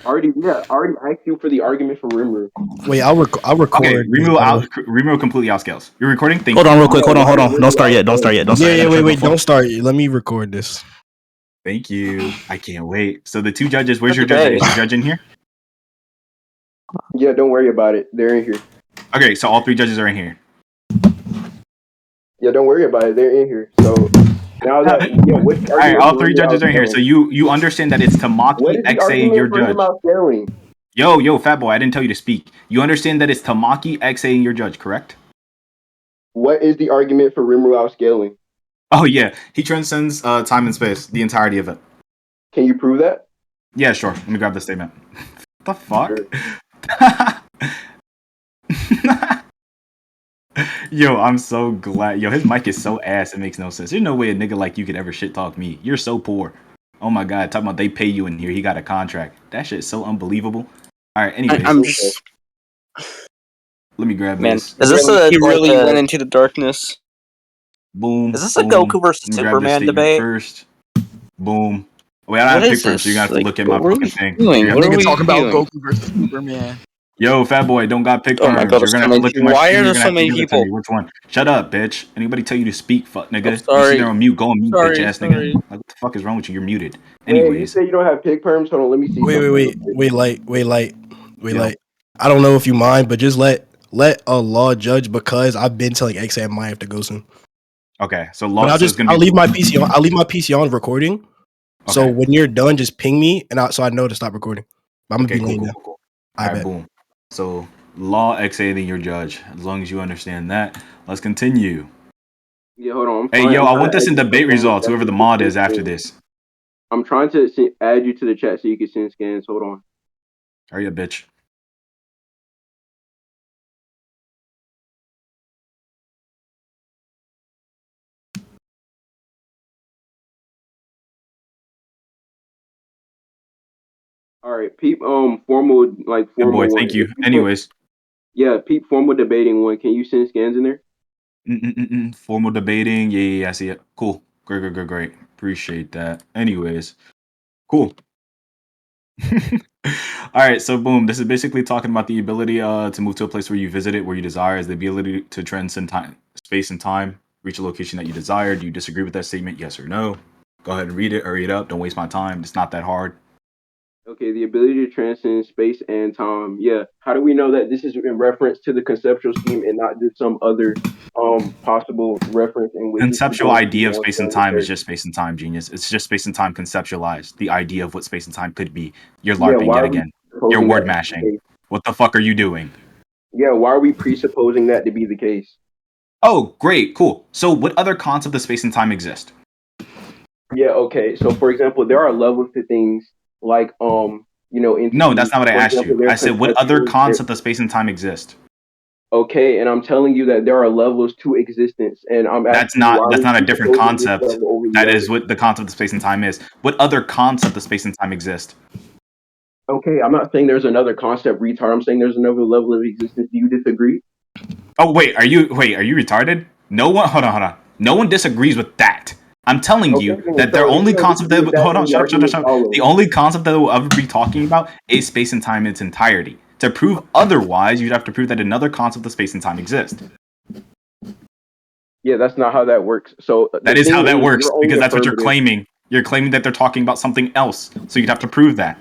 Already asked you for the argument for Rimuru. Wait, I'll record. Okay, Rimuru completely outscales. You're recording? Thank Hold you. on, real quick. Hold on. Don't start yet. Wait. Don't start. Let me record this. Thank you. I can't wait. So the two judges, where's your judge? Is your judge in here? Yeah, don't worry about it. They're in here. Okay, so all three judges are in here. Yeah, don't worry about it. They're in here. So now that all right, all three judges are in here. So you understand that it's Tamaki XA your judge. Yo, fat boy, I didn't tell you to speak. You understand that it's Tamaki XA your judge, correct? What is the argument for Rimuru outscaling? Oh yeah, he transcends time and space, the entirety of it. Can you prove that? Yeah, sure. Let me grab the statement. What the fuck? Sure. Yo, I'm so glad. Yo, his mic is so ass, it makes no sense. There's no way a nigga like you could ever shit talk me. You're so poor. Oh my god, talking about they pay you in here, he got a contract. That shit is so unbelievable. Alright, anyways. I'm just... Let me grab this. Is this he really went into the darkness? Boom. Is this a Goku versus Superman debate? First. Boom. Wait, I don't have pick first, so you're gonna have to look at my fucking thing. What are we talking about Goku versus Superman? Yo, fat boy, don't got pick first. You're gonna have to look at my Why are there so many people? Which one? Shut up, bitch. Anybody tell you to speak, fuck nigga. I'm sorry. You sit there on mute, go on mute, bitch ass nigga. Like, what the fuck is wrong with you? You're muted. Anyways. You say you don't have pick perms? Hold on, let me see. Wait, light. I don't know if you mind, but just let Allah judge, because I've been telling XA I might have to go soon. Okay, so I'll leave my PC on. I'll leave my PC on recording. Okay. So when you're done, just ping me, so I know to stop recording. I'm gonna be late now. Cool. All right, boom. So Law XA then your judge. As long as you understand that, let's continue. Yeah, hold on. Hey, yo, I want this in debate results. Whoever the mod is after this. I'm trying to add you to the chat so you can send scans. Hold on. Hurry up, bitch. All right, peep. Formal. Good boy, thank you. Anyways. Yeah, peep. Formal debating one. Can you send scans in there? Formal debating. Yeah, I see it. Cool. Great. Appreciate that. Anyways, cool. All right, so boom. This is basically talking about the ability to move to a place where you visit it, where you desire, is the ability to transcend time, space, and time, reach a location that you desire. Do you disagree with that statement? Yes or no? Go ahead and read it. Hurry it up. Don't waste my time. It's not that hard. Okay, the ability to transcend space and time. Yeah. How do we know that this is in reference to the conceptual scheme and not just some other possible reference in which conceptual idea of space and time is just space and time, genius. It's just space and time conceptualized. The idea of what space and time could be. You're LARPing yet again. You're word mashing. What the fuck are you doing? Yeah, why are we presupposing that to be the case? Oh, great, cool. So what other concepts of space and time exist? Yeah, okay. So for example, there are levels to things like entities. No, that's not what I asked you. I said what other concept of space and time exist? Okay, and I'm telling you that there are levels to existence, and that's not a different concept. That is what the concept of space and time is. What other concept of space and time exist? Okay, I'm not saying there's another concept, retard. I'm saying there's another level of existence. Do you disagree? Oh wait, are you retarded? Hold on. No one disagrees with that. I'm telling you that their only concept that the only concept that we'll ever be talking about is space and time in its entirety. To prove otherwise, you'd have to prove that another concept of space and time exists. Yeah, that's not how that works. So that is how that works, because that's what you're claiming. You're claiming that they're talking about something else, so you'd have to prove that.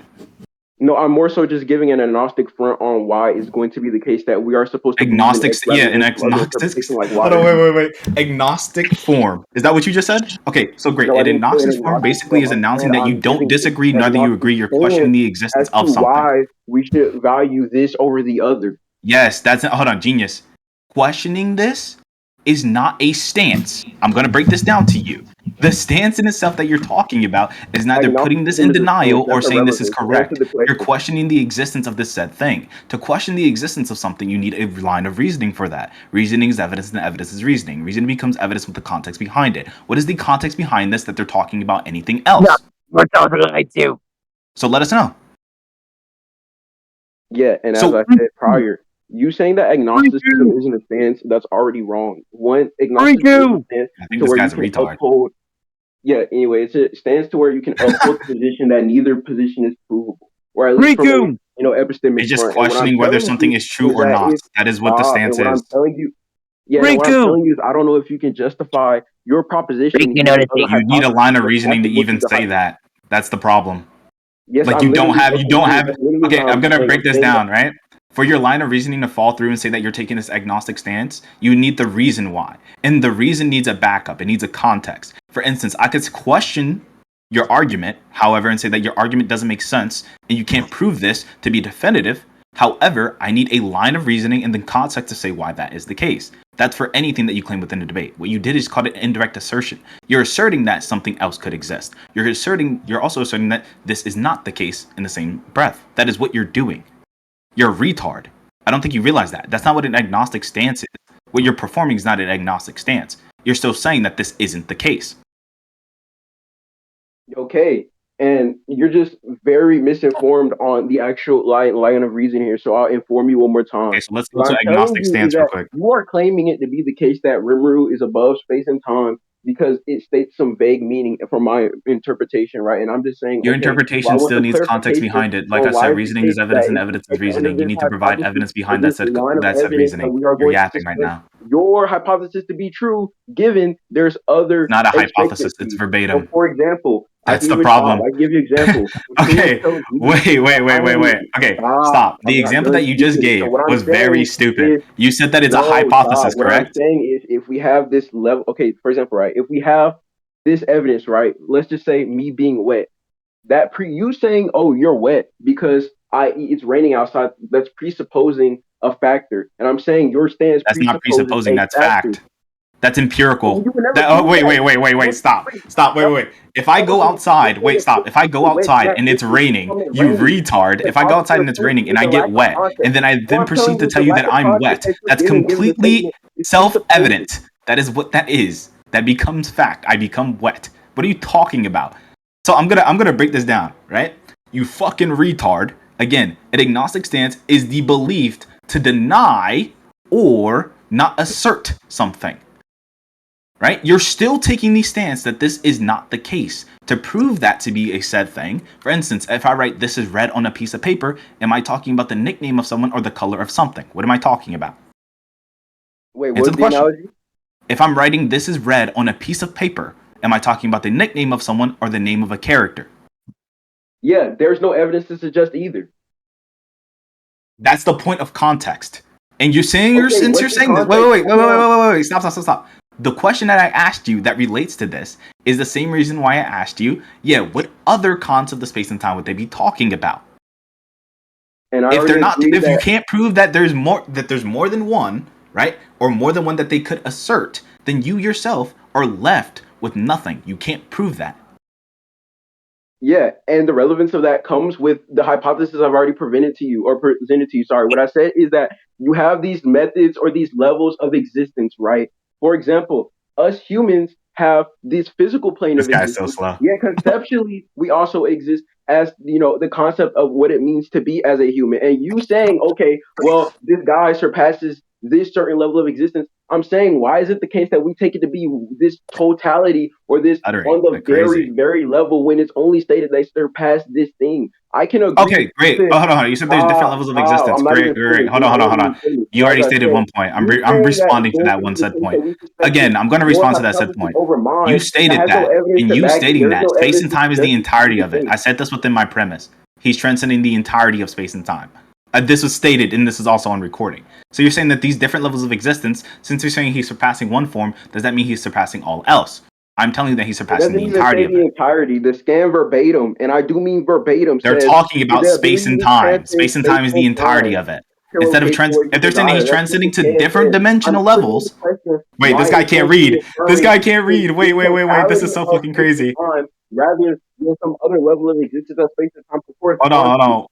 No, I'm more so just giving an agnostic front on why it's going to be the case that we are supposed to agnostics. Yeah, an agnostic. Hold on, wait. Agnostic form. Is that what you just said? Okay, so great. An agnostic form basically is announcing that you don't disagree, neither you agree. You're questioning the existence of something. Why we should value this over the other? Yes, hold on, genius. Questioning this is not a stance. I'm going to break this down to you. The stance in itself that you're talking about is neither putting this in denial or saying this is correct. You're questioning the existence of this said thing. To question the existence of something, you need a line of reasoning for that. Reasoning is evidence and evidence is reasoning. Reasoning becomes evidence with the context behind it. What is the context behind this that they're talking about anything else? No, we're talking about you. So let us know. Yeah, and as I said prior, you saying that agnosticism isn't a stance, that's already wrong. One, agnosticism I think this guy's a retard. Yeah, anyway, it's a stance to where you can uphold the position that neither position is provable. or at least from a epistemic It's just front. And what I'm questioning whether telling something you is true is or that not. That is what the and stance what I'm is. telling you, and what I'm telling you is I don't know if you can justify your proposition You based on the You need a line of hypothesis reasoning to even say that. That's the problem. Yes, Like I'm you don't literally. have That's literally okay, what I'm gonna break I'm this saying that. down, right? For your line of reasoning to fall through and say that you're taking this agnostic stance, you need the reason why. And the reason needs a backup. It needs a context. For instance, I could question your argument, however, and say that your argument doesn't make sense and you can't prove this to be definitive. However, I need a line of reasoning and the context to say why that is the case. That's for anything that you claim within a debate. What you did is called an indirect assertion. You're asserting that something else could exist. You're also asserting that this is not the case in the same breath. That is what you're doing. You're a retard. I don't think you realize that. That's not what an agnostic stance is. What you're performing is not an agnostic stance. You're still saying that this isn't the case. Okay, and you're just very misinformed on the actual line of reason here. So I'll inform you one more time. Okay, so let's go What to I'm telling agnostic you is stance real that quick. you are claiming it to be the case that Rimuru is above space and time because it states some vague meaning from my interpretation, right? And I'm just saying, Your okay, well, interpretation I want still some needs context clarification behind it. Like I on why said, is the reasoning case is evidence that and if evidence you is take under reasoning. You this need to provide hypothesis evidence or behind this line of that said evidence that reasoning. we are You're going to yapping right discuss now. your hypothesis to be true, given there's other Not a hypothesis, it's expectancies. So, verbatim. for example, That's the problem. I give you example. Okay, wait. Okay, stop. The I'm not example done that you just speaking. So gave what I'm was very saying stupid. is You said that it's a no, hypothesis, stop. What I'm correct? saying is if we have this level, okay, for example, right, if we have this evidence, right, let's just say me being wet, you saying, oh, you're wet because it's raining outside, that's presupposing a factor. And I'm saying your stance That's not presupposes presupposing, a that's factor. fact. That's empirical. You would never That prove that. wait. If I go outside, stop. If I go outside and it's raining, you retard. If I go outside and it's raining and I get wet, and then I then proceed to tell you that I'm wet, that's completely self-evident. That is what that is. That becomes fact. I become wet. What are you talking about? So I'm gonna break this down, right? You fucking retard. Again, an agnostic stance is the belief to deny or not assert something. Right? You're still taking the stance that this is not the case. To prove that to be a said thing, for instance, if I write this is red on a piece of paper, am I talking about the nickname of someone or the color of something? What am I talking about? Wait, what's the analogy? If I'm writing this is red on a piece of paper, am I talking about the nickname of someone or the name of a character? Yeah, there's no evidence to suggest either. That's the point of context. And you're saying since you're saying this. Wait. Stop. The question that I asked you that relates to this is the same reason why I asked you, what other concept of space and time would they be talking about? And if you can't prove that there's more than one, right? Or more than one that they could assert, then you yourself are left with nothing. You can't prove that. Yeah, and the relevance of that comes with the hypothesis I've already presented to you. Sorry, what I said is that you have these methods or these levels of existence, right? For example, us humans have this physical plane of existence. This guy's so slow. Yeah, conceptually, we also exist as, the concept of what it means to be as a human. And you saying, okay, well, this guy surpasses this certain level of existence. I'm saying, why is it the case that we take it to be this totality or this on the very, very level when it's only stated they surpass this thing? I can agree. Okay, great. Hold on. You said there's different levels of existence. Great. Hold on. You already stated one point. I'm responding to that one said point. Again, I'm going to respond to that said point. You stated that, and you stating that space and time is the entirety of it. I said this within my premise. He's transcending the entirety of space and time. This was stated, and this is also on recording. So you're saying that these different levels of existence, since you're saying he's surpassing one form, does that mean he's surpassing all else? I'm telling you that he's surpassing the entirety of it. The scan verbatim, and I do mean verbatim. They're talking about space and time. Space and time is the entirety of it. Instead of if they're saying he's transcending to different dimensional levels. Wait, this guy can't read. Wait. This is so fucking crazy. Rather than some other level of existence of space and time. Hold on.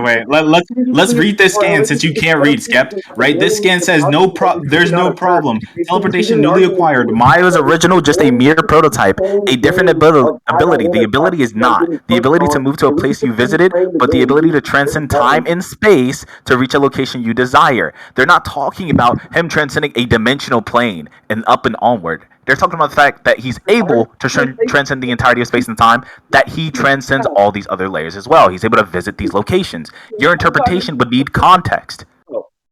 Wait. Let's read this scan since you can't read, Skep. Right? This scan says there's no problem. Teleportation newly acquired. Maya's original, just a mere prototype. A different ability. The ability is not the ability to move to a place you visited, but the ability to transcend time and space to reach a location you desire. They're not talking about him transcending a dimensional plane and up and onward. They're talking about the fact that he's able to transcend the entirety of space and time, that he transcends all these other layers as well. He's able to visit these locations. Your interpretation would need context.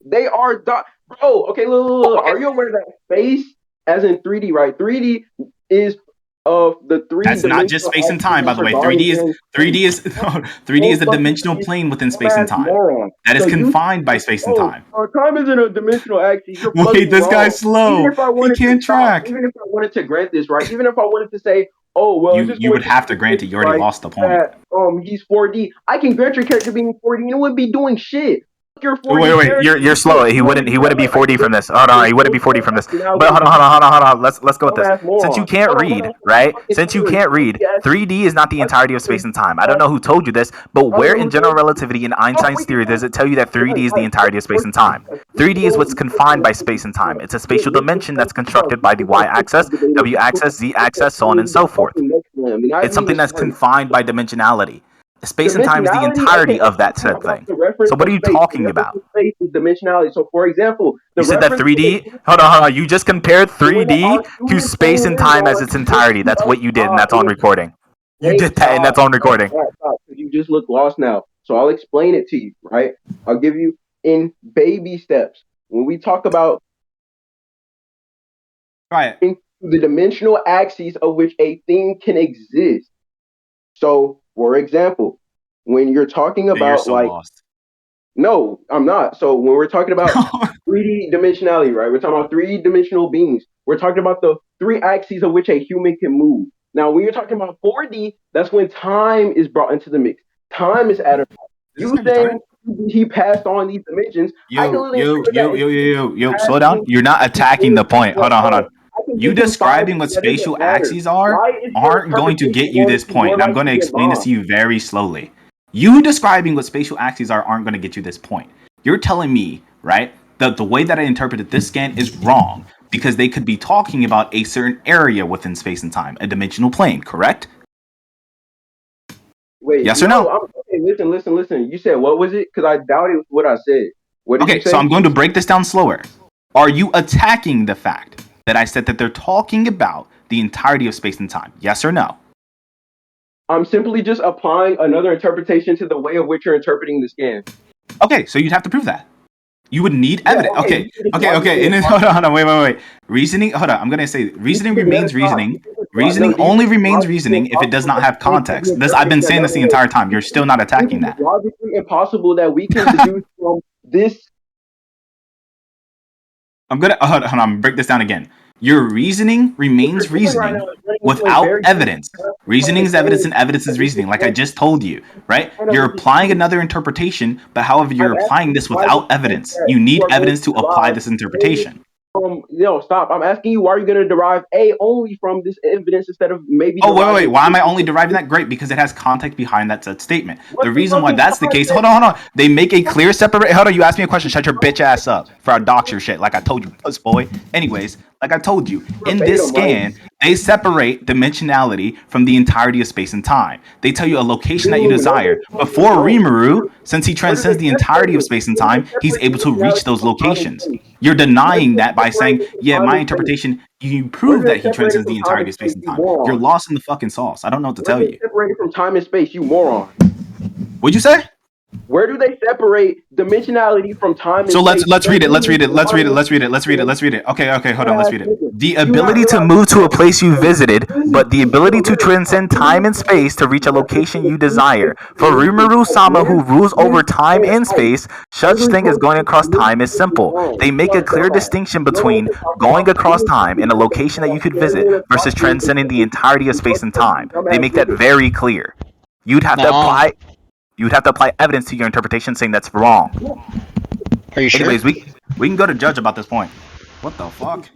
They are bro. Okay, look. Are you aware that space, as in 3D, right? 3D is of the three. That's not just space and time, by the way. 3D is the dimensional plane within space and time. That is confined by space and time. Time isn't a dimensional axis. Wait, this guy's slow. He can't track. Even if I wanted to grant this, right? Even if I wanted to say, oh well, you would have to grant it. You already lost the point. He's 4D. I can grant your character being 4D, and it wouldn't be doing shit. Wait, you're slow. He wouldn't be 4D from this. Hold on, he wouldn't be 4D from this. But hold on. Let's go with this. Since you can't read, right? Since you can't read, 3D is not the entirety of space and time. I don't know who told you this, but where in general relativity in Einstein's theory does it tell you that 3D is the entirety of space and time? 3D is what's confined by space and time. It's a spatial dimension that's constructed by the y-axis, w-axis, z-axis, so on and so forth. It's something that's confined by dimensionality. Space and time is the entirety of that said thing. So what are you talking about? Space is dimensionality. So for example, you said that 3D. Hold on. You just compared 3D to space and time as its entirety. That's what you did, and that's on recording. You did that, and that's on recording. You just look lost now. So I'll explain it to you. Right? I'll give you in baby steps. When we talk about the dimensional axes of which a thing can exist. So, for example, when you're talking about lost. No, I'm not. So when we're talking about 3D dimensionality, right? We're talking about 3-dimensional beings. We're talking about the 3 axes of which a human can move. Now, when you're talking about 4D, that's when time is brought into the mix. Time is added. You saying he passed on these dimensions? Yo, slow down. You're not attacking the point. Hold on. You describing what spatial axes aren't going to get you this point, and I'm going to explain this to you very slowly. You describing what spatial axes aren't going to get you this point. You're telling me, right, that the way that I interpreted this scan is wrong because they could be talking about a certain area within space and time, a dimensional plane, correct? Wait, yes or no? Okay, listen. You said what was it? Because I doubted what I said. What did you say? So I'm going to break this down slower. Are you attacking the fact that I said that they're talking about the entirety of space and time? Yes or no? I'm simply just applying another interpretation to the way of which you're interpreting the scan. Okay, so you'd have to prove that. You would need evidence. Okay. And then, hold on, wait. Reasoning, hold on, I'm going to say reasoning remains reasoning. Reasoning only remains reasoning if it does not have context. I've been saying this the entire time. You're still not attacking that. It's logically impossible that we can deduce from this. I'm going to break this down again. Your reasoning remains reasoning without evidence. Reasoning is evidence and evidence is reasoning, like I just told you, right? You're applying another interpretation, but however, you're applying this without evidence. You need evidence to apply this interpretation. Stop. I'm asking you, why are you going to derive A only from this evidence instead of maybe... Wait. Why am I only deriving that? Great, because it has context behind that said statement. The reason why that's the case... Hold on. They make a clear separate... Hold on, you asked me a question. Shut your bitch ass up for our doxer shit, like I told you, puss boy. Anyways, like I told you, in this scan, they separate dimensionality from the entirety of space and time. They tell you a location that you desire. Before Rimuru, since he transcends the entirety of space and time, he's able to reach those locations. You're denying that by saying, yeah, my interpretation, you prove that he transcends the entirety of space and time. You're lost in the fucking sauce. I don't know what to tell you. Separated from time and space, you moron. What'd you say? Where do they separate dimensionality from time and space? So let's read it. Okay, hold on, let's read it. The ability to move to a place you visited, but the ability to transcend time and space to reach a location you desire. For Rimuru-sama, who rules over time and space, such thing as going across time is simple. They make a clear distinction between going across time in a location that you could visit versus transcending the entirety of space and time. They make that very clear. You'd have to apply evidence to your interpretation saying that's wrong. Are you sure? Anyways, we can go to judge about this point. What the fuck?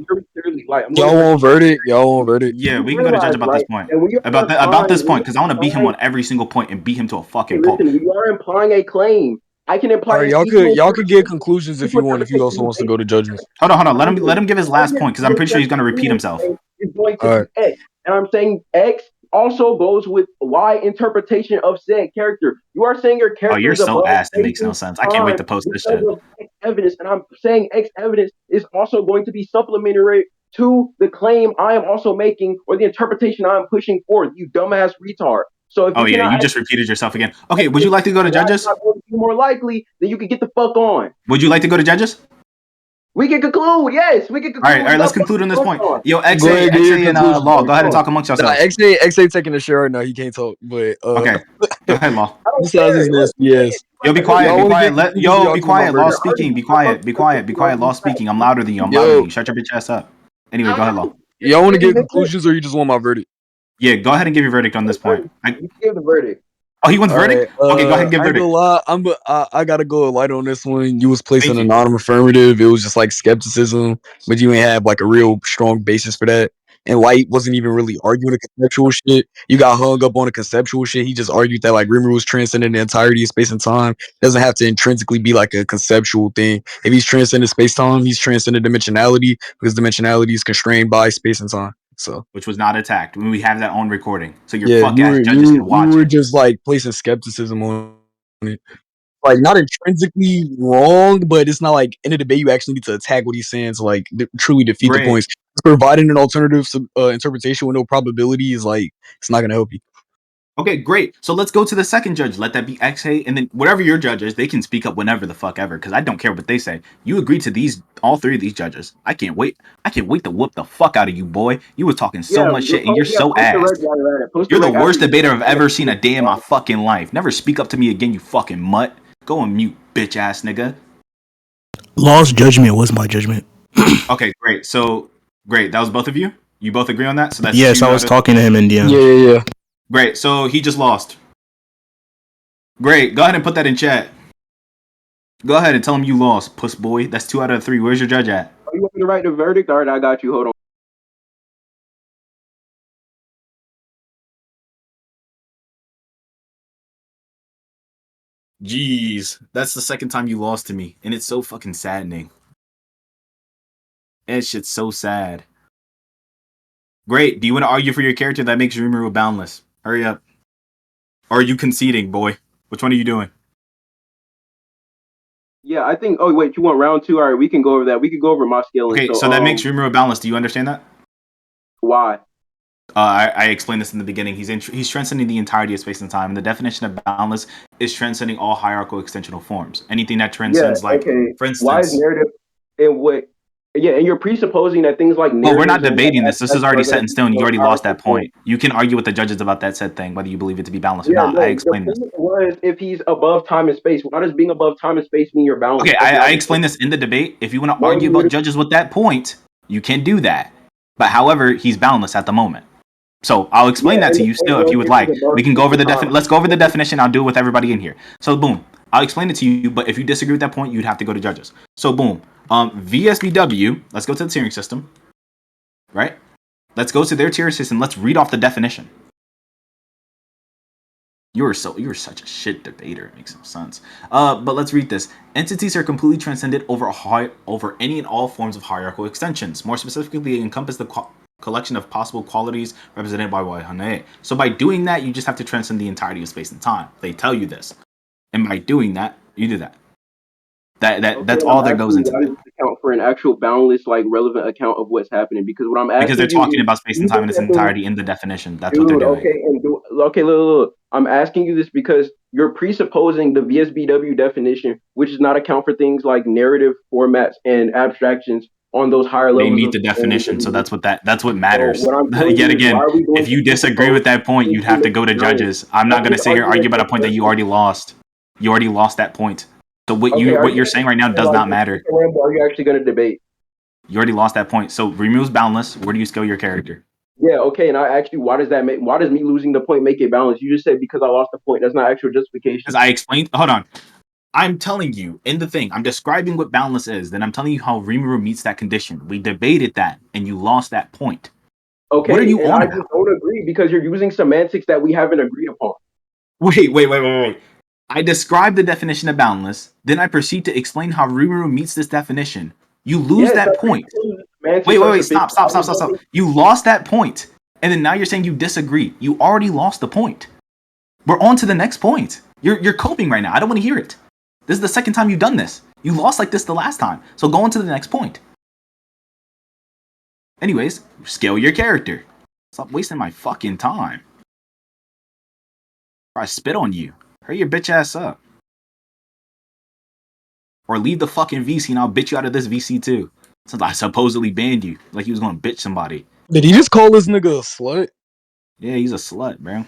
Y'all want verdict? Yeah, we can go to judge about this point. About this point, because I want to beat him on every single point and beat him to a fucking pulp. Listen, you are implying a claim. I can imply. All right, y'all could get conclusions if you want. If he also wants to go to judgment. Hold on. Let him give his last point because I'm pretty sure he's going to repeat himself. It's going to be X, and I'm saying X also goes with Y interpretation of said character. You are saying your character. Oh, you're so ass. It makes no sense. I can't wait to post this shit. X evidence, and I'm saying X evidence is also going to be supplementary to the claim I am also making or the interpretation I am pushing forth, you dumbass retard. So if Oh you yeah, cannot you just repeated yourself again. Okay, would you like to go to judges? more likely, then you can get the fuck on. Would you like to go to judges? We can conclude. Yes, we can conclude. All right, let's conclude on this point. Yo, Go XA, ahead, get your XA, and conclusion. Law, go ahead and talk amongst Nah, yourselves. XA taking a share right now. He can't talk, but Okay, go ahead, Law. besides his nasty ass. Yo, be quiet, be quiet. Be quiet. Law murder. speaking. Be quiet. Be quiet. Be quiet. Law speaking. I'm louder than you. I'm louder than you. Shut your bitch ass up. Anyway, go ahead, Law. Y'all want to give conclusions or you just want my verdict? Yeah, go ahead and give your verdict on this point. You give the verdict. Oh, he wants verdict? Right, Okay, go ahead and give I ain't verdict. gonna lie, I gotta go light on this one. You was placing Thank a you. non-affirmative. It was just like skepticism, but you ain't have like a real strong basis for that. And Light wasn't even really arguing the conceptual shit. You got hung up on the conceptual shit. He just argued that like Rimuru was transcending the entirety of space and time. Doesn't have to intrinsically be like a conceptual thing. If he's transcending space time, he's transcended dimensionality because dimensionality is constrained by space and time. So, which was not attacked. When we have that on recording, so your yeah, fuck ass judges can watch you were it. just like placing skepticism on it. Like not intrinsically wrong, but it's not like in a debate you actually need to attack what he's saying to like truly defeat the Great. points. Providing an alternative interpretation with no probability is like it's not gonna help you. Okay, great. So let's go to the second judge. Let that be XA, and then whatever your judge is, they can speak up whenever the fuck ever, because I don't care what they say. You agree to these, all three of these judges. I can't wait. I can't wait to whoop the fuck out of you, boy. You were talking so much shit, and you're so ass. You're the worst debater I've ever seen a day in my fucking life. Never speak up to me again, you fucking mutt. Go on mute, bitch ass nigga. Law's judgment was my judgment. Okay, great. So, great. That was both of you? You both agree on that? So that's yes, I was talking to him in DM. Yeah. Great. So he just lost. Great. Go ahead and put that in chat. Go ahead and tell him you lost, puss boy. That's 2 out of 3. Where's your judge at? Oh, you want me to write the verdict? All right, I got you. Hold on. Jeez. That's the second time you lost to me. And it's so fucking saddening. That shit's so sad. Great. Do you want to argue for your character that makes Rimuru boundless? Hurry up. Or are you conceding, boy? Which one are you doing? Yeah, I think. Oh wait, you want round 2? All right, we can go over that. We can go over my scaling. Okay, so that makes Rimuru boundless. Do you understand that? Why? I explained this in the beginning. He's transcending the entirety of space and time. And the definition of boundless is transcending all hierarchical extensional forms. Anything that transcends, for instance. Why is narrative and what? Yeah, and you're presupposing that things like. Well, we're not debating this. This is already set in stone. You already lost that point. You can argue with the judges about that said thing, whether you believe it to be boundless or not. I explained this. Was if he's above time and space. Why does being above time and space mean you're boundless? Okay, I explained this in the debate. If you want to argue about judges with that point, you can do that. But however, he's boundless at the moment. So I'll explain that to you still if you would like. We can go over the definition. Let's go over the definition. I'll do it with everybody in here. So boom, I'll explain it to you. But if you disagree with that point, you'd have to go to judges. So boom, VSBW. Let's go to the tiering system. Right. Let's go to their tier system. Let's read off the definition. You're such a shit debater. It makes no sense. But let's read this. Entities are completely transcended over any and all forms of hierarchical extensions. More specifically, they encompass the collection of possible qualities represented by Waihane. So by doing that, you just have to transcend the entirety of space and time. They tell you this, and by doing that, you do that. That's all that goes into it. Account for an actual boundless, like relevant account of what's happening. Because what I'm asking, because they're talking about space and time in its entirety in the definition. That's what they're doing. Okay, look. I'm asking you this because you're presupposing the VSBW definition, which does not account for things like narrative formats and abstractions on those higher levels. They meet the definition, so that's what matters. Yet again, if you disagree with that point, you'd have to go to judges. I'm not going to sit here and argue about a point that you already lost. You already lost that point. So what you're saying right now does not matter. Are you actually going to debate? You already lost that point. So Rimuru's boundless. Where do you scale your character? Yeah, okay, and I actually, why does me losing the point make it balanced? You just said because I lost the point. That's not actual justification. Because I explained. Hold on. I'm telling you in the thing. I'm describing what boundless is. Then I'm telling you how Rimuru meets that condition. We debated that, and you lost that point. Okay, what are you on about? I just don't agree because you're using semantics that we haven't agreed upon. Wait. I described the definition of boundless. Then I proceed to explain how Rimuru meets this definition. You lose that point. Wait. Stop. You lost that point. And then now you're saying you disagree. You already lost the point. We're on to the next point. You're coping right now. I don't want to hear it. This is the second time you've done this. You lost like this the last time. So go on to the next point. Anyways, scale your character. Stop wasting my fucking time. Or I spit on you. Hurry your bitch ass up. Or leave the fucking VC and I'll bitch you out of this VC too. Since I supposedly banned you. Like he was gonna bitch somebody. Did he just call this nigga a slut? Yeah, he's a slut, bro.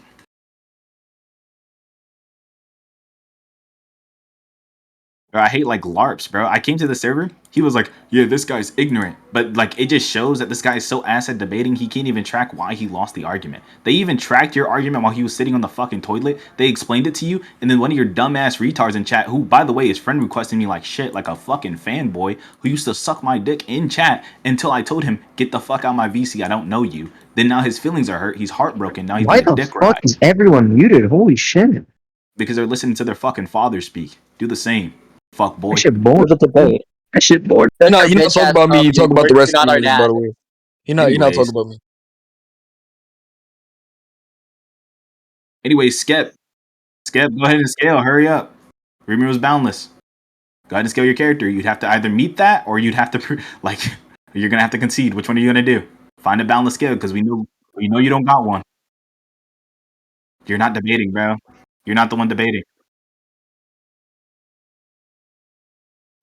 Bro, I hate like LARPs, bro. I came to the server, he was like, yeah, this guy's ignorant. But like it just shows that this guy is so ass at debating, he can't even track why he lost the argument. They even tracked your argument while he was sitting on the fucking toilet. They explained it to you, and then one of your dumbass retards in chat, who by the way is friend requesting me like shit, like a fucking fanboy, who used to suck my dick in chat until I told him, get the fuck out of my VC, I don't know you. Then now his feelings are hurt, he's heartbroken, now he's Why being a the dick fuck ride. is everyone muted? Holy shit. Because they're listening to their fucking father speak. Do the same. Fuck boy. That shit bored. That shit bored. You're not talking about me. You talk about the rest of the by the way. You're not talking about me. Anyways, Skep, go ahead and scale. Hurry up. Rimuru's boundless. Go ahead and scale your character. You'd have to either meet that, or you'd have to you're gonna have to concede. Which one are you gonna do? Find a boundless scale, because we know you don't got one. You're not debating, bro. You're not the one debating.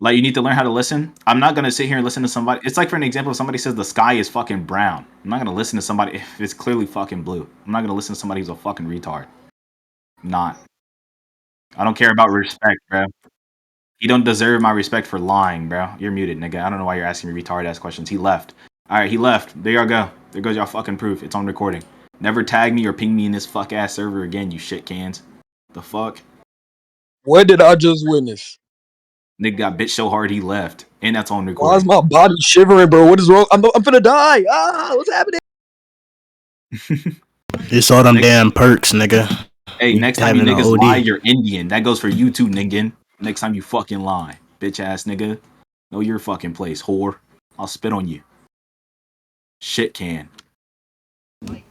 Like, you need to learn how to listen. I'm not gonna sit here and listen to somebody. It's like, for an example, if somebody says the sky is fucking brown, I'm not gonna listen to somebody if it's clearly fucking blue. I'm not gonna listen to somebody who's a fucking retard. I'm not. I don't care about respect, bro. You don't deserve my respect for lying, bro. You're muted, nigga. I don't know why you're asking me retard ass questions. He left. Alright, he left. There y'all go. There goes y'all fucking proof. It's on recording. Never tag me or ping me in this fuck ass server again, you shit cans. The fuck? What did I just witness? Nigga got bitch so hard he left. And that's on recording. Why is my body shivering, bro? What is wrong? I'm finna die. Ah, what's happening? It's all them damn perks, nigga. Hey, next time you niggas lie, you're Indian. That goes for you too, nigga. Next time you fucking lie. Bitch ass nigga. Know your fucking place, whore. I'll spit on you. Shit can. Hey,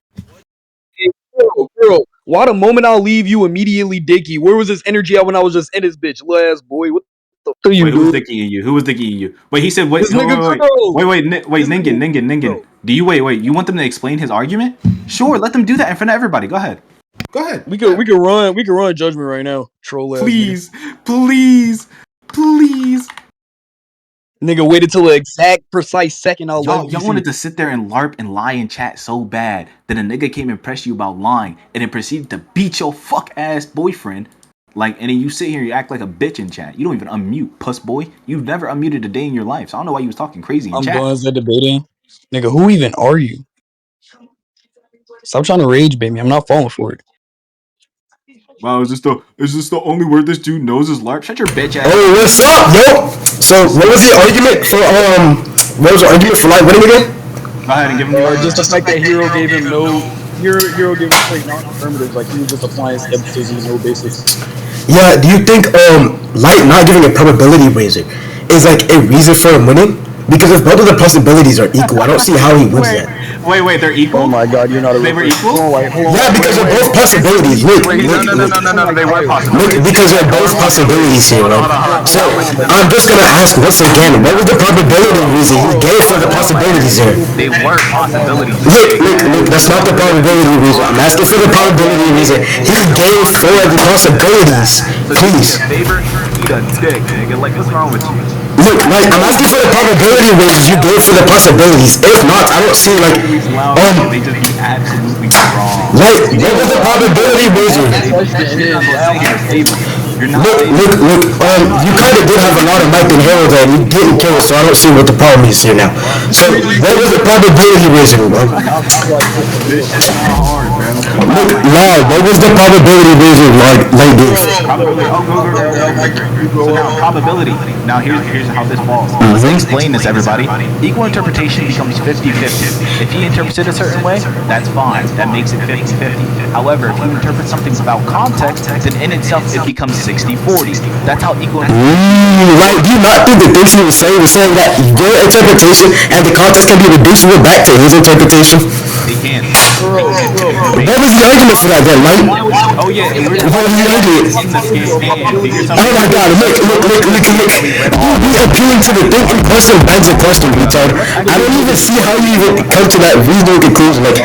girl, why the moment I'll leave you immediately dicky? Where was this energy at when I was just in this bitch, little ass boy? What the fuck you Wait, who was dicky in you? Who was dicky in you? Wait, he said, wait, this nigga wait, Ningen. Do you wait? You want them to explain his argument? Sure, let them do that in front of everybody. Go ahead. We can run Judgement right now. Troll ass. Please. Nigga waited till the exact precise second I'll let y'all wanted to sit there and LARP and lie in chat so bad that a nigga came and pressed you about lying and then proceeded to beat your fuck ass boyfriend. Like, and then you sit here and you act like a bitch in chat. You don't even unmute, puss boy. You've never unmuted a day in your life. So I don't know why you was talking crazy in chat. I'm done debating. Nigga, who even are you? Stop trying to rage, baby. I'm not falling for it. Wow, is this the only word this dude knows is LARP? Shut your bitch ass. Oh, what's up, yo? So, what was the argument for like winning again? Go ahead and give him the just the fact that Hero gave him Hero gave him like non-affirmative, like he was just applying skepticism, no basis. Yeah, do you think Light not giving a probability raiser is like a reason for him winning? Because if both of the possibilities are equal, I don't see how he wins that. Wait, they're equal? Oh my god, you're not a They were equal? Yeah, because they're both possibilities. Look, No, they were possibilities. Look, because they're both possibilities here, right? So, I'm just gonna ask once again, what was the probability reason he gave for the possibilities here? They were possibilities. Look, that's not the probability reason. I'm asking for the probability reason. He gave for the possibilities. Please. Favor, eat a dick, nigga. Like, what's wrong with you? Look, like, I'm asking for the probability ranges you gave for the possibilities. If not, I don't see, like, they just be absolutely wrong. Like, what was the probability range? Look, you kind of did have a lot of Mike and Hero there, and you didn't kill it, so I don't see what the problem is here now. So, what was the probability reason, bro? Look, what was the probability reason, like this? So now, probability. Now, here's how this falls. Let me explain this, everybody. Equal interpretation becomes 50-50. If he interprets it a certain way, that's fine. That makes it 50-50. However, if you interpret something without context, then in itself it becomes 60-40. That's how equal Like, do you not think the things he was saying that your interpretation and the context can be reducible back to his interpretation? They can. What was the argument for that then, Light? Oh yeah, and we're What was the argument? in the scam. Oh my god, look. You appealing to the thinking question begs a question, retard. I don't even see how you even come to that reasonable conclusion. Like,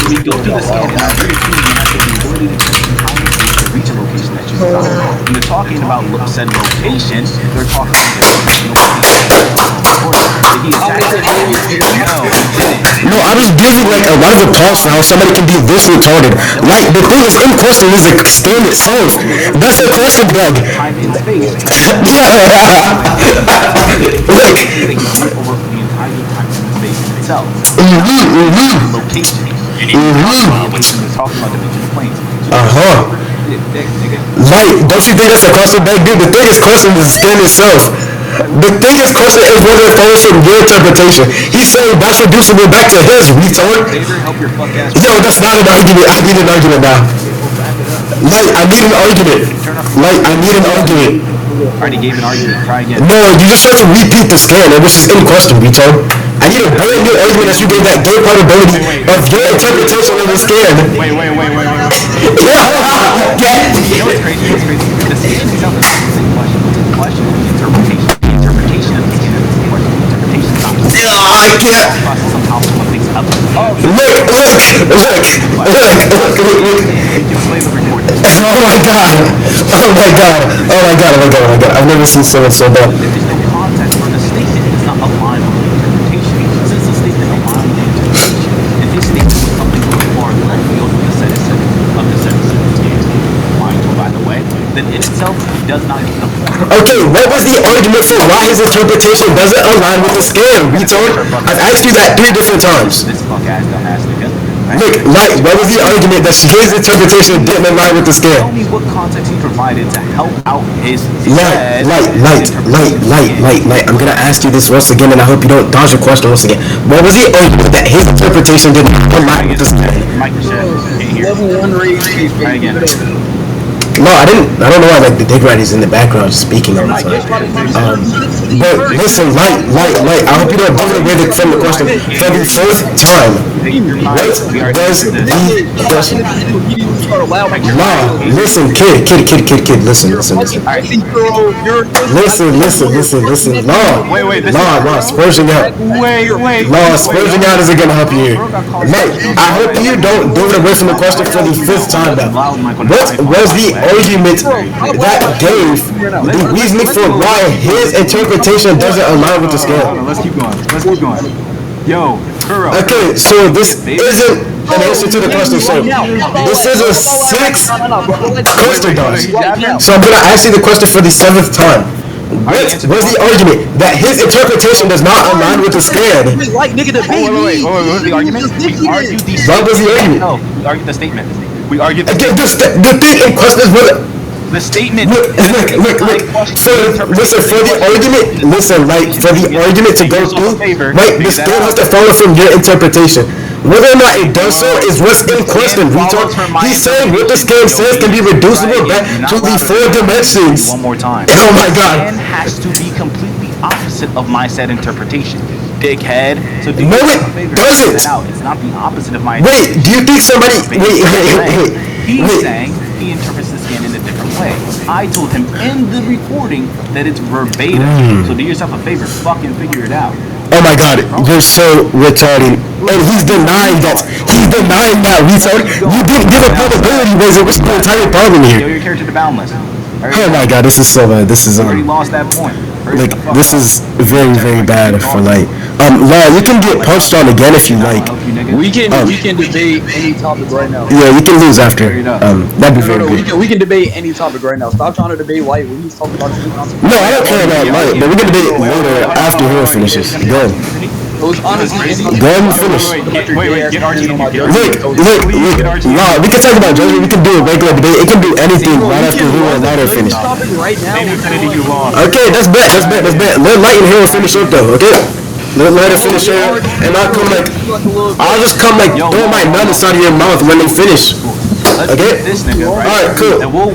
We go through the scan, and the ability to reach a location that you desire. When they're talking about said location, they're talking no, I was giving like a lot of applause for how somebody can be this retarded. Like, the thing is in question is the stand itself. That's the question, Doug. time and space. Look. They can move over the entire time and space itself. Location. When they're talking about dimensional planes. Light, don't you think that's a question, Doug? Dude, the thing is question is the stand itself. The thing is question is whether it follows from your interpretation. He's saying that's reducible back to his, retard. Yo, that's not an argument. I need an argument now. Light, I need an argument. Light, I need an argument. Already gave an argument. Try again. No, you just tried to repeat the scan, which is in question, retard. I need a brand new argument as you gave that gay probability of your interpretation of the scan. Wait. You know what's crazy? The scan itself is not the same question. The question is interpretation. The interpretation of the scan is the question. The interpretation is not the same. I can't. Somehow someone thinks up. Look. You can play the recording. Oh my god. I've never seen someone so bad. There's no context for the statement. It's not aligned with the interpretation. Since the statement aligned with the interpretation, and his statement was something a little far left field of the sentence by the way, then in itself he does not get the point. Okay, what was the argument for why his interpretation doesn't align with the scam, retard? I've asked you that 3 different times. This fuck ass dumbass nigga. Look, Light, what was the argument that his interpretation didn't align with the Tell scam? me what context he provided to help out his Light. I'm gonna ask you this once again, and I hope you don't dodge the question once again. What was the argument that his interpretation didn't align with the scam? Mike, can't hear. Level 1 rage. Try again. No, I don't know why like the dick riders in the background speaking all the time. But listen, Light, I hope you don't give it away from the question. For the first time, what does the question? Nah, listen, kid, listen. Listen. Nah, spurging out. Nah, spurging out isn't gonna help you here. Mate, I hope you don't give it away from the question for the 5th time now. What was the argument that gave the reasoning for why his interpretation doesn't align with the scale? Let's keep going. Yo, Kuro. Okay, so this isn't an answer to the question. So this is a 6th question, guys. So I'm gonna ask you the question for the 7th time. What was the argument that his interpretation does not align with the scale? Like nigga, the baby. Wait, what was the argument? We argued the statement. What was the argument? No, we argued the statement. We argued the Okay, statement. the thing in question is whether. The statement. Look. So listen, for the argument to go through, right, the scale has to follow from your interpretation. Whether or not it does so is what's in question, retard. He's saying what the scale says can be reducible back to the 4 dimensions. One more time. Oh my god. And has to be completely opposite of my said interpretation. Dickhead. So No, it doesn't. It's not the opposite of my Wait, do you think somebody? Wait. He's saying he interprets the scan in a different way. I told him in the recording that it's verbatim. So do yourself a favor, fucking figure it out. Oh my god, you're so retarded. And he's denying that, retard. You didn't give a probability razor, which is the entire problem Yo, here. your character to boundless. Oh my god, this is so bad. This is You already lost that point. like this is very bad for Light. Law, you can get punched on again if you like. We can debate any topic right now. Yeah, you can lose after. That'd be very good. We can debate any topic right now. Stop trying to debate Light when he's talking about No, I don't care about Light, but we can debate later after Hero finishes. Go. It was honestly Go and finish. Wait, get RG. Look. Law, we can talk about Judgement. We can do a regular debate. It can do anything right after Hero and Lighter finish. right now. Okay, that's bet. Let Light and Hero finish up though, okay? Let Lighter finish her, and I'll just come like throw my nut inside of your mouth when they finish. Let's Okay. beat this nigga, right? Alright, cool. And we'll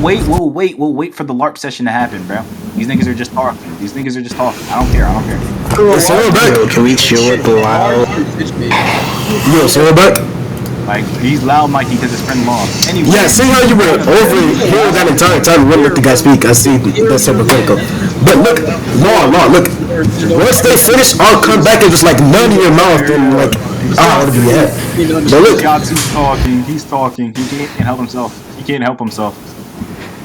wait for the LARP session to happen, bro. These niggas are just talking. I don't care. So we're back. Can we chill with the loud? Yo, so we're back. Like, he's loud, Mikey, because his friend lost. Anyway. Yeah, see how you were over here that entire time. You wouldn't let the guy speak. I see that's hypocritical. But look, look. Once they finish, I'll come back and just like none in your mouth and like, what do you have? But look. He's talking. He can't help himself.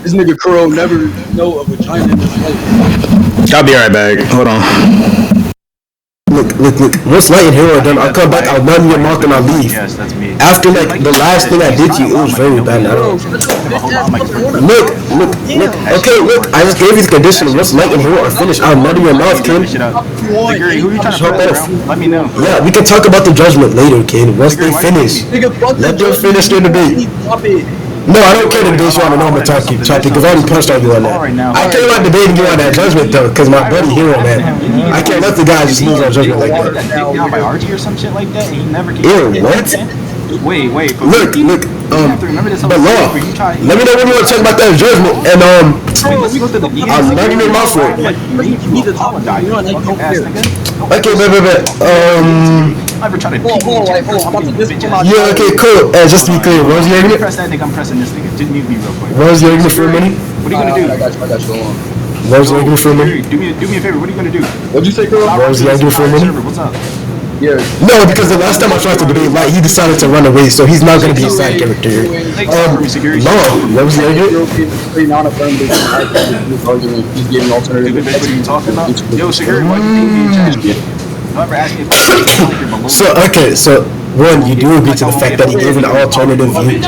This nigga Kuro never know a vagina in his life. I'll be right back. Hold on. Look. Once Light and Hero are done, I'll come back, I'll none your mouth, and I'll leave. Yes, that's me. After like the last thing I did to you, it was very bad. Look. Okay, look. I just gave you the condition. Once Light and Hero are finished, I'll none your mouth, kid. Who are you trying to press, bro? Let me know. Yeah, we can talk about the judgment later, kid. Once they finish, let them finish their debate. No, I don't care to debate you on a normal topic, because I already punched on you on that. I care about debating you on that judgment though, because my buddy Hero, man. I can't let the guy just lose on judgment like that. Down by Archie or some shit like that, and he never came. Ew, what? Wait. Look, but Law, let me know when you want to talk about that judgment, and I'm not even your mouth for it. Okay, Never try to yeah, okay, cool. Just to be clear, what was your argument? press that nigga, I'm pressing this nigga. Just mute me real quick. What was your argument for a minute? What are you gonna do? I got you. What was your argument for a minute? Do me a favor. What are you gonna do? What'd you say, Kuro? What was your argument for a minute? What's up? Yeah. No, because the last time I tried to debate Light, he decided to run away, so he's not going to be a side character here. No, what was the argument? What are you talking about? Yo, Shiguri, why you think you champion? Whoever asked me if So, okay, so, one, you do agree to the fact that he gave an alternative view.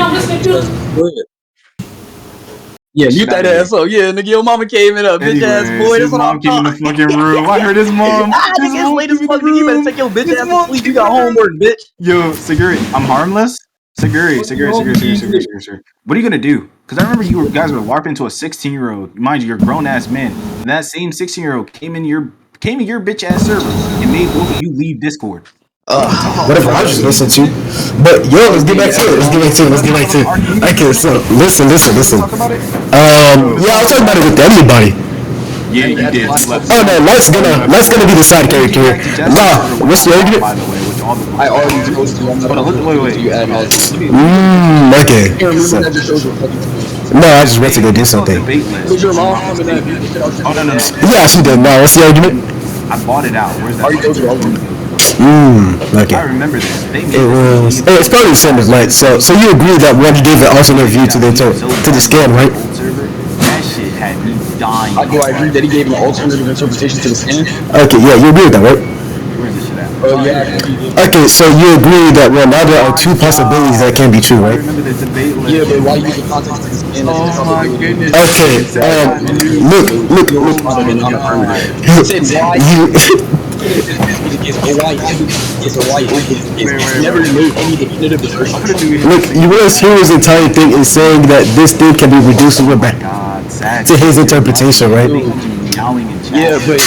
Yeah, mute that ass up. Yeah, nigga, your mama came in a bitch ass boy. That's what I'm came in the talking. fucking room. I heard his mom. Nigga, it's late as fuck. Nigga, you better take your bitch ass to sleep. You got homework, bitch. Yo, Siguri, I'm harmless. Siguri. What are you gonna do? Because I remember you guys were LARPing to a 16-year-old. Mind you, you're a grown ass man. And that same 16-year-old came in your bitch ass server and made both of you leave Discord. Whatever, I just listened to. But yo, let's get back to it. Okay, so listen. Yeah, I'll talk about it with anybody. Yeah, you did. Oh no, Light's gonna be the side character here. Nah, what's the argument? By the way, which all the I already told you. wait. You add all. Okay. So, no, I just went to go do something. Was your mom in that video? Oh no. Yeah, she did. Now, what's the argument? I bought it out. Where's that? Okay. I remember this. It's probably the same as Light. So you agree that when he gave an alternate view to the scan, right? That shit had me dying. Do I agree that he gave an alternative interpretation to the scan? Okay, yeah, you agree with that, right? Where's this shit at? Yeah. Okay, so you agree that now there are two possibilities that can be true, I right? remember the debate. Yeah, but why use the context of the scan? Oh my goodness. Okay, look. Never made any definitive assertion. Look, you realize Hero's entire thing is saying that this thing can be reducible back to his interpretation, right? Yeah, but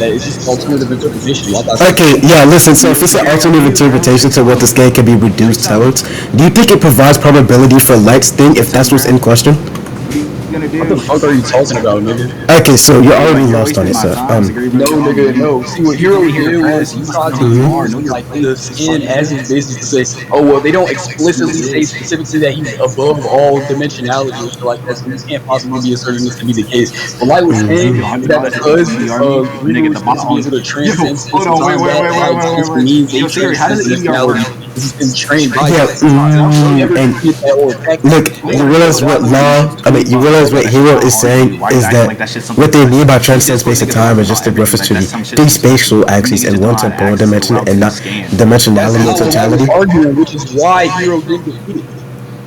it's just alternative interpretation. Okay, yeah, listen, so if it's an alternative interpretation to what the scan can be reduced towards, do you think it provides probability for Light's thing if that's what's in question? What the fuck are you talking about, nigga? Okay, so you're already lost on it, so, No, nigga, no. See, what Hero did was he tried to use, like, the skin as his basis to say, oh, well, they don't explicitly say specifically that he's above all dimensionality or shit like that, so this can't possibly be asserting this to be the case. But like was saying, that because Rimuru is supposed to be able to transcend space and time, that means they transcend dimensionality. This has been trained by look, you realize what Hero is saying is that what they mean by transcend space and time is just a reference to the three spatial axes and one temporal dimension and not dimensionality and totality. Which is why Hero did defeat it.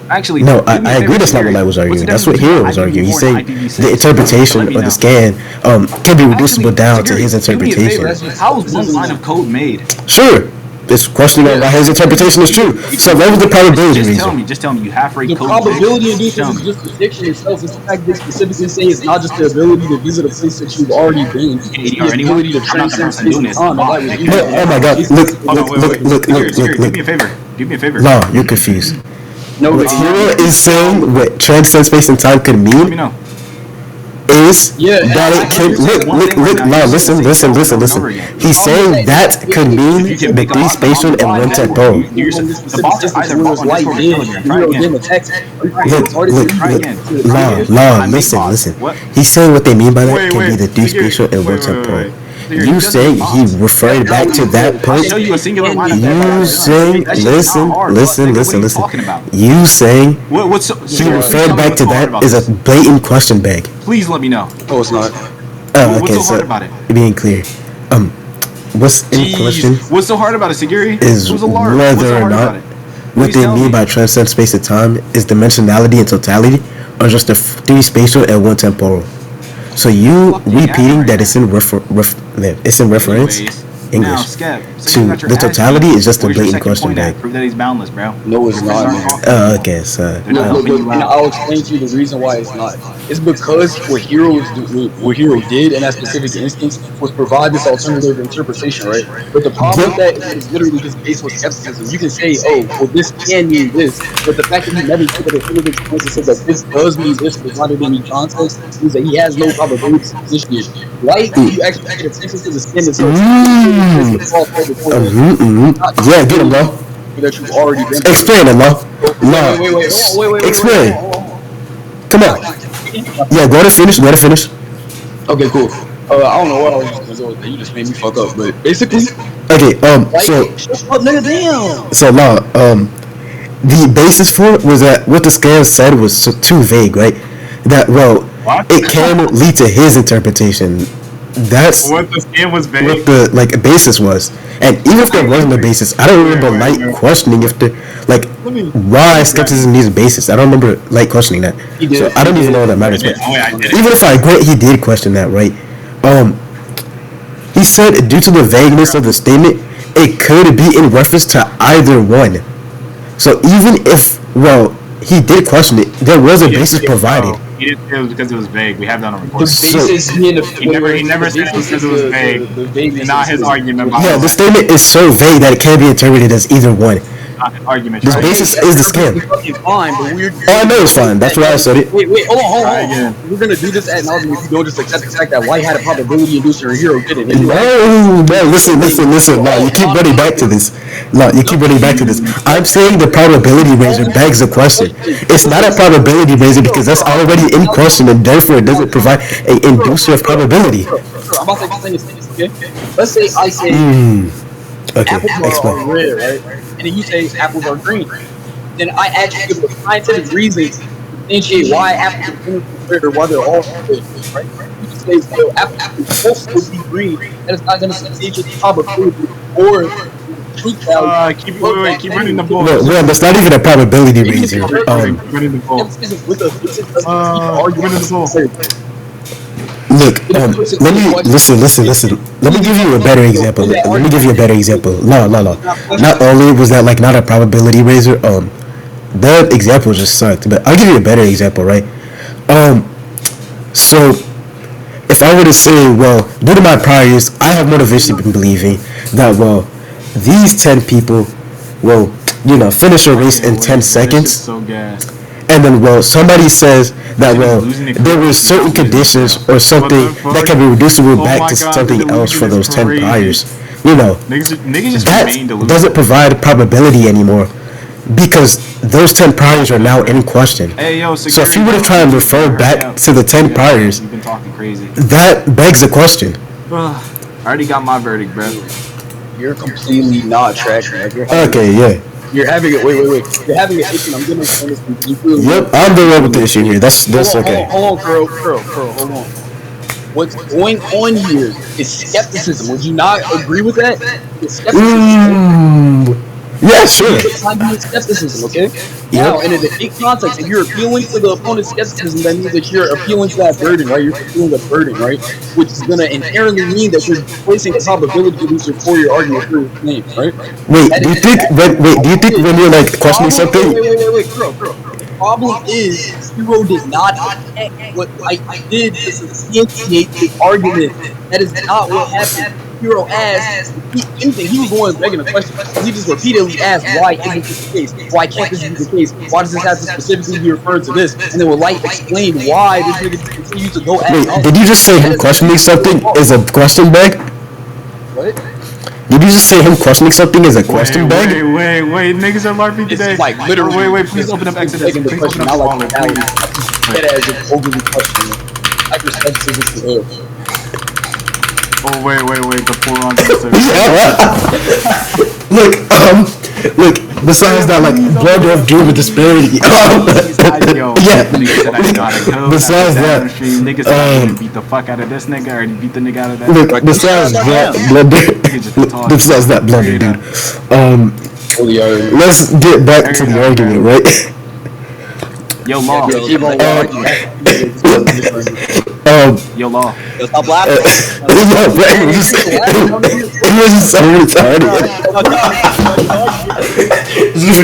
Actually, no, I agree that's not what I was arguing. That's what Hero was arguing. He's saying the interpretation or the scan can be reducible down to his interpretation. How is one line of code made? Sure. It's questioning why his interpretation is true. So what was the probability reason? Just tell me you half-rate code. The probability of this is just the fiction itself. It's the fact that specifically saying it's not just the ability to visit a place that you've already been. It's the ability to transcend space and time. Oh my god, look. Do me a favor. Do me a favor. No, you're confused. No, What Hero is saying, what transcend space and time could Let me mean, know. is Yeah, that it can look. No, listen. He's saying that could mean the 3 spatial and 1 temporal. Listen. He's saying what they mean by that can be the 3 spatial and 1 temporal. You saying he referred back to that point? You saying, listen. You saying he referred back to that is a blatant question bag. Please let me know. Oh, it's not. Oh, What's okay, so hard about it? Being clear. What's in question What's so hard about it, Siguri? is whether or not what they mean by transcend space and time is dimensionality and totality, or just the 3 spatial and 1 temporal. So you repeating that it's in reference English to the totality is just a blatant question bag. Prove that he's boundless, bro. No, it's not, man. Okay, so And I'll explain to you the reason why it's not. It's because what Hero did in that specific instance was provide this alternative interpretation, right? But the problem with that is literally just based with skepticism. You can say, oh, well, this can mean this, but the fact that he never took a definitive stance and said that this does mean this without any context means that he has no probability to position it. Right? You actually pay attention to the skin itself. Yeah, get him, bro. That you've already been. Explain it, bro. No. Wait. Explain. Come on. Yeah, go to finish. Okay, cool. I don't know what I was just gonna go with that. You just made me fuck up, but basically. Okay, so now, the basis for it was that what the scan said was too vague, right? That, well, it can lead to his interpretation. That's What the skin was vague. what the basis was. And even if there wasn't a basis, I don't remember Light questioning if the why skepticism needs a basis. I don't remember Light questioning that. So I don't even know what that matters. But even if I grant he did question that, right? He said due to the vagueness of the statement, it could be in reference to either one. So even if, well, he did question it, there was a basis provided. He didn't say it was because it was vague. We have that on recording. The basis He never said it was because it was vague. Not his argument. Yeah, the statement is so vague that it can be interpreted as either one. Not his argument. This basis is the scam. Fine, but we're. Oh, I know it's fine. That's why I said it. Wait, hold on. We're gonna do this ad nauseum if you don't just accept the fact that White had a probability inducer and Hero didn't. No, listen. No, you keep running back to this. I'm saying the probability raiser begs the question. It's not a probability raiser because that's already in question and therefore it doesn't provide an inducer of probability. I'm about to explain this, okay? Let's say I say Okay, apples are explain. red, right? And then you say apples are green. Then I actually give the scientific reasons to differentiate why apples are green and red or why they're all red, right? You can say, well, apples supposed to be green, and it's not going to substantiate the probability or truth value. Keep running the ball. Well, that's not even a probability raiser. Running the ball. Look, let me listen. Let me give you a better example. No. Not only was that not a probability raiser, that example just sucked. But I'll give you a better example, right? So if I were to say, well, due to my prior years, I have motivation in believing that, well, these 10 people will, finish a race in 10 seconds. And then, well, somebody says that, well, there were certain conditions or something that can be reducible back to something else for those 10 priors. That doesn't provide probability anymore because those 10 priors are now in question. So if you were to try and refer back to the 10 priors, that begs a question. I already got my verdict, bro. You're completely not tracking. Okay, yeah. You're having it. Wait. You're having an issue. I'm gonna explain this to you. Yep, I'm the one with the issue here. That's okay. Hold on, Kuro, hold on. What's going on here is skepticism. Would you not agree with that? It's skepticism. Yeah, sure. Skepticism, okay? Now, in a big context, if you're appealing to the opponent's skepticism, that means that you're appealing to that burden, right? You're appealing to the burden, right? Which is going to inherently mean that you're placing a probability to lose for your argument through your claim, right? Wait, do you think when you're questioning something? Wait, Kuro. The problem is, Hero did not act what I did to substantiate the argument. That is not what happened. Kuro asked anything, he was the one begging a question. He just repeatedly asked, why isn't this the case? Why can't this be the case? Why does this have to specifically be referred to this? And then when Light explained why this nigga continues to go at Wait, did you just say him questioning something is a question bag? What? Did you just say him questioning something is a question bag? Wait, niggas are LARPing today. It's like literally. Wait, please open up Exodus. Begging the Please question, open I up like Swallow, the please. Get as it's overly questioning. I just said this is the air. Oh, wait, the poor on Look, besides that, like, blood of dream of disparity. Yeah. Besides that, niggas beat the fuck out of this nigga, or beat the nigga out of that. look, besides that, blunder, dude. Let's get back to the argument, right? Yo, Law. Yo, Law. Stop laughing. It was just so retarded.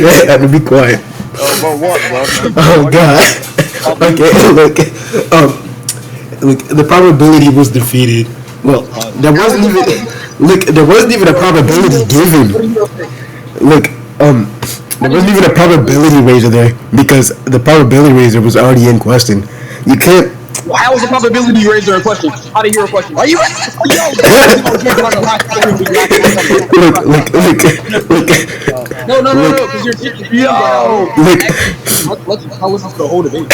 I had to be quiet. Oh god. Okay, look, the probability was defeated. Well, there wasn't even a probability given. There wasn't even a probability raiser there because the probability raiser was already in question. You can't. How is a probability raiser a question? How do you hear a question? Are you? Look. No, because you're chicken. Let's listen to the whole debate.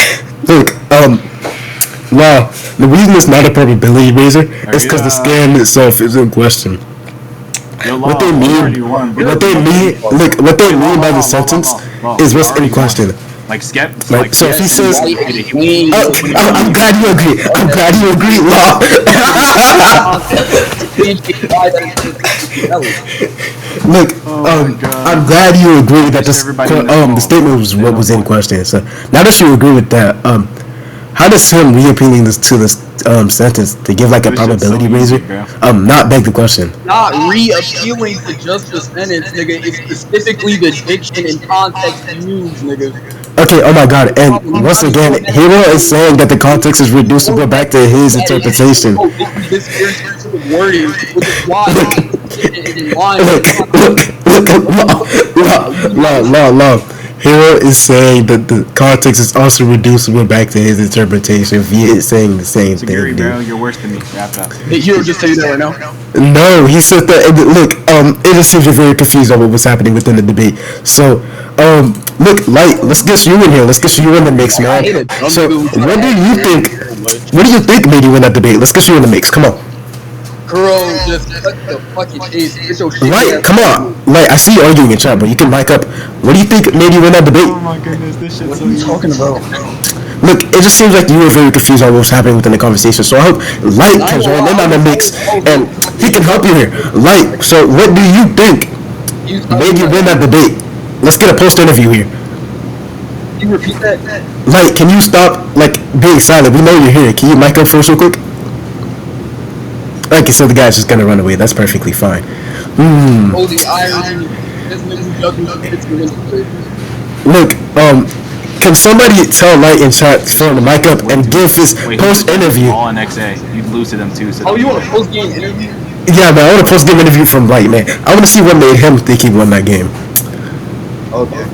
Wow, the reason it's not a probability raiser is because the scan itself is in question. What they mean by the sentence is what's in question. Like skeptics. Like, so if he says, I'm glad you agree. Law. Look, I'm glad you agree that the statement was what was in question. So now that you agree with that, how does him reappealing this to this sentence to give like a probability raiser not beg the question? Not reappealing to just the sentence, nigga. It's specifically the diction and context used, nigga. Okay, oh my god, and once again, Hero is saying that the context is reducible back to his interpretation. This very specific wording, which is why Look, Hero is saying that the context is also reducible back to his interpretation via saying the same thing. Dude. Bro, you're worse than me. Did Hero just tell you that right now? No, he said that. Look, it just seems you're very confused on what was happening within the debate. So, look, Light, let's get you in here. Let's get you in the mix, man. So, what do you think? What do you think made you win that debate? Let's get you in the mix. Come on. Kuro just cut the fucking chase. Light, come on. Light, I see you arguing in chat, but you can mic up. What do you think made you win that debate? Oh my goodness, this shit's What are you talking about? Look, it just seems like you were very confused on what was happening within the conversation. So I hope Light can join in on the mix and he can help you here. Light, so what do you think made you win that debate? Let's get a post interview here. Can you repeat that? Light, can you stop like being silent? We know you're here. Can you mic up first real quick? Okay, so the guy's just gonna run away. That's perfectly fine. Oh, the irony. Look, can somebody tell Light in chat for the mic up and give his post interview? All in XA. You'd lose to them too. So you want a post game interview? Yeah, man, I want a post game interview from Light, man. I want to see what made him think he won that game. Okay.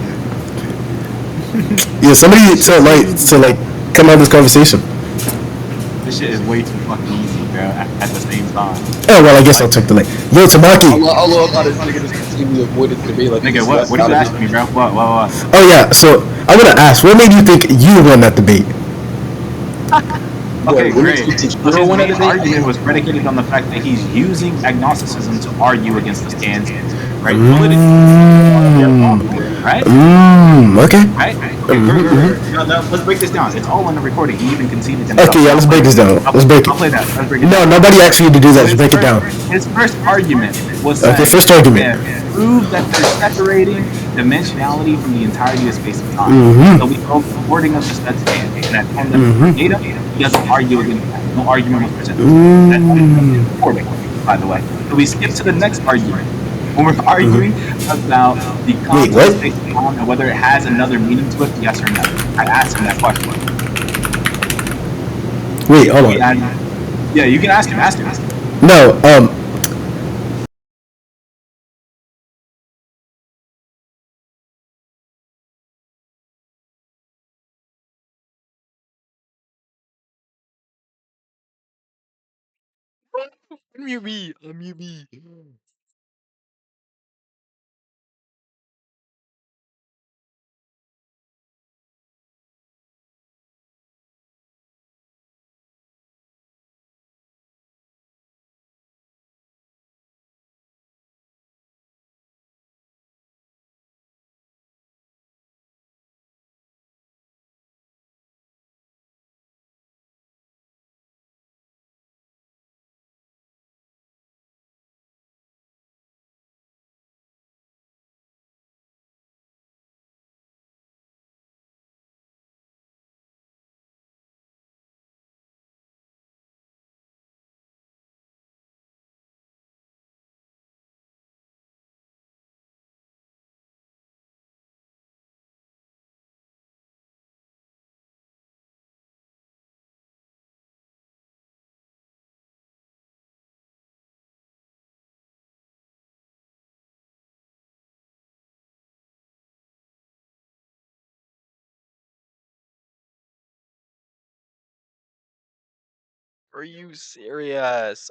Yeah, somebody tell Light to like come out of this conversation. this shit is way too fucking easy, bro. At the same time. Oh well, I guess I'll check the link. Yo, Tamaki. I love how this nigga just continually avoided the debate. Like, Nigga, what are you asking me, bro? What? Oh yeah, so I want to ask, what made you think you won that debate? Okay, great. His main argument was predicated on the fact that he's using agnosticism to argue against the scans, right? Right? Okay. Right? No, let's break this down. It's all on the recording. He even conceded himself. Okay, yeah, let's break this down. Let's break it. I'll play that. Let's break it No, down. nobody asked you to do that. Let's break it down. His first argument was Okay, first argument. Prove that they're separating dimensionality from the entirety of space and time. So we go according us to that stand. And at the end of the data, he doesn't argue against that. No argument was presented. That's recording, by the way. So we skip to the next argument. When we're arguing about the concept of space and time and whether it has another meaning to it, yes or no. I asked him that question. Wait, hold on. Yeah, you can ask him. No, Unmute me. Unmute me. Are you serious?